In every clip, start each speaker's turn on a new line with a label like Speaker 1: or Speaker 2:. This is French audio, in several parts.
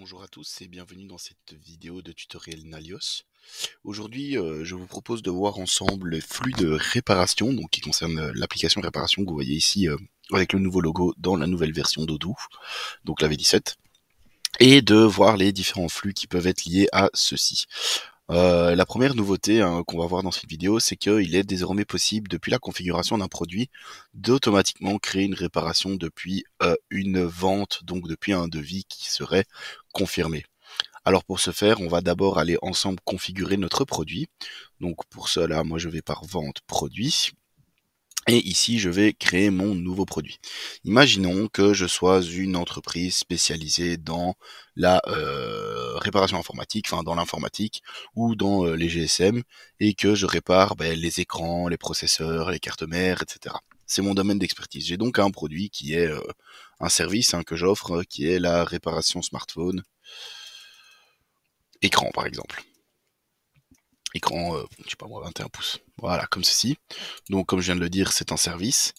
Speaker 1: Bonjour à tous et bienvenue dans cette vidéo de tutoriel Nalios. Aujourd'hui, je vous propose de voir ensemble les flux de réparation, donc qui concernent l'application réparation que vous voyez ici avec le nouveau logo dans la nouvelle version d'Odoo, donc la V17, et de voir les différents flux qui peuvent être liés à ceci. La première nouveauté qu'on va voir dans cette vidéo, c'est qu'il est désormais possible, depuis la configuration d'un produit, d'automatiquement créer une réparation depuis une vente, donc depuis un devis qui serait confirmé. Alors pour ce faire, on va d'abord aller ensemble configurer notre produit. Donc pour cela, moi je vais par vente produit. Et ici, je vais créer mon nouveau produit. Imaginons que je sois une entreprise spécialisée dans la réparation informatique, enfin dans l'informatique ou dans les GSM, et que je répare les écrans, les processeurs, les cartes mères, etc. C'est mon domaine d'expertise. J'ai donc un produit qui est un service que j'offre, qui est la réparation smartphone, écran par exemple. Écran, je sais pas moi, 21 pouces. Voilà, comme ceci. Donc comme je viens de le dire, c'est un service.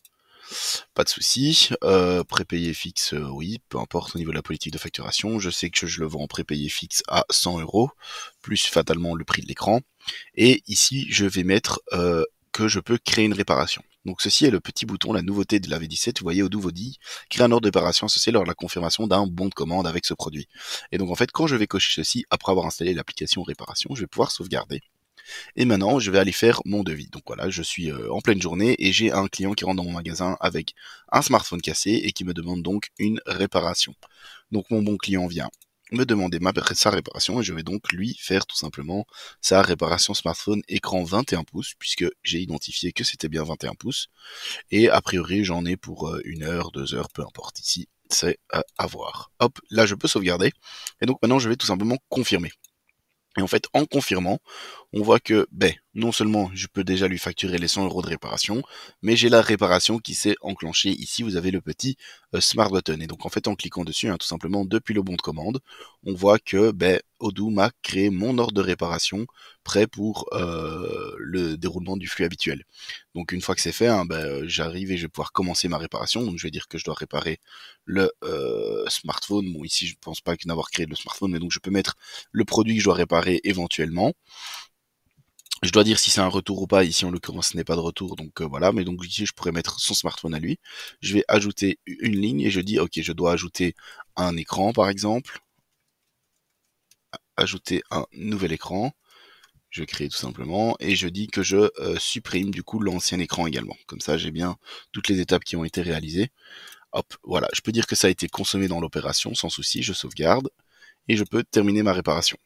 Speaker 1: Pas de souci. Prépayé fixe, oui, peu importe au niveau de la politique de facturation. Je sais que je le vends en prépayé fixe à 100 €, plus fatalement le prix de l'écran. Et ici, je vais mettre que je peux créer une réparation. Donc ceci est le petit bouton, la nouveauté de la V17. Vous voyez, Odoo vous dit créer un ordre de réparation associé lors de la confirmation d'un bon de commande avec ce produit. Et donc en fait, quand je vais cocher ceci, après avoir installé l'application réparation, je vais pouvoir sauvegarder. Et maintenant, je vais aller faire mon devis. Donc voilà, je suis en pleine journée et j'ai un client qui rentre dans mon magasin avec un smartphone cassé et qui me demande donc une réparation. Donc mon bon client vient me demander sa réparation et je vais donc lui faire tout simplement sa réparation smartphone écran 21 pouces puisque j'ai identifié que c'était bien 21 pouces et a priori j'en ai pour 1 heure, 2 heures, peu importe ici, c'est à voir. Hop, là je peux sauvegarder et donc maintenant je vais tout simplement confirmer. Et en fait, en confirmant, on voit que, non seulement je peux déjà lui facturer les 100 € de réparation, mais j'ai la réparation qui s'est enclenchée. Ici, vous avez le petit Smart Button. Et donc, en fait, en cliquant dessus, tout simplement, depuis le bon de commande, on voit que, Odoo m'a créé mon ordre de réparation prêt pour le déroulement du flux habituel. Donc, une fois que c'est fait, j'arrive et je vais pouvoir commencer ma réparation. Donc, je vais dire que je dois réparer le smartphone. Bon, ici, je ne pense pas n'avoir créé le smartphone, mais donc je peux mettre le produit que je dois réparer éventuellement. Je dois dire si c'est un retour ou pas. Ici, en l'occurrence, ce n'est pas de retour. Donc voilà, mais donc ici, je pourrais mettre son smartphone à lui. Je vais ajouter une ligne et je dis, ok, je dois ajouter un écran, par exemple. Ajouter un nouvel écran. Je crée tout simplement et je dis que je supprime du coup l'ancien écran également. Comme ça, j'ai bien toutes les étapes qui ont été réalisées. Hop, voilà, je peux dire que ça a été consommé dans l'opération sans souci. Je sauvegarde et je peux terminer ma réparation.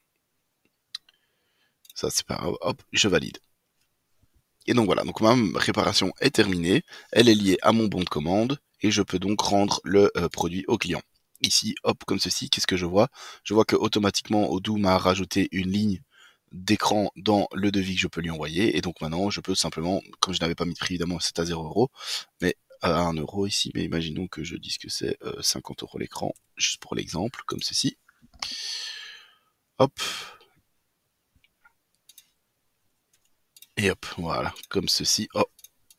Speaker 1: Ça, c'est pas grave. Hop, je valide. Et donc voilà, donc ma réparation est terminée, elle est liée à mon bon de commande, et je peux donc rendre le produit au client. Ici, hop, comme ceci, qu'est-ce que je vois? Je vois que automatiquement Odoo m'a rajouté une ligne d'écran dans le devis que je peux lui envoyer, et donc maintenant je peux simplement, comme je n'avais pas mis de prix évidemment, c'est à 0 €, mais à 1 € ici, mais imaginons que je dise que c'est 50 € l'écran, juste pour l'exemple, comme ceci. Hop. Et hop, voilà, comme ceci. Hop,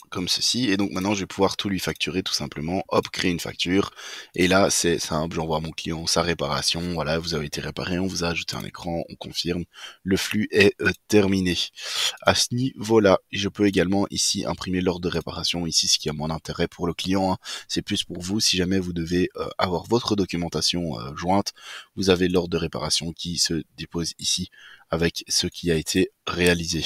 Speaker 1: comme ceci, et donc maintenant je vais pouvoir tout lui facturer tout simplement, hop, créer une facture, et là c'est simple, j'envoie à mon client sa réparation, voilà, vous avez été réparé, on vous a ajouté un écran, on confirme, le flux est terminé. À ce niveau-là, je peux également ici imprimer l'ordre de réparation, ici ce qui a mon intérêt pour le client, c'est plus pour vous, si jamais vous devez avoir votre documentation jointe, vous avez l'ordre de réparation qui se dépose ici avec ce qui a été réalisé.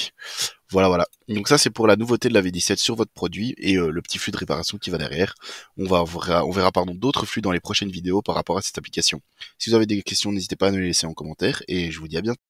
Speaker 1: Voilà, voilà. Donc ça, c'est pour la nouveauté de la V17 sur votre produit et le petit flux de réparation qui va derrière. On verra d'autres flux dans les prochaines vidéos par rapport à cette application. Si vous avez des questions, n'hésitez pas à nous les laisser en commentaire et je vous dis à bientôt.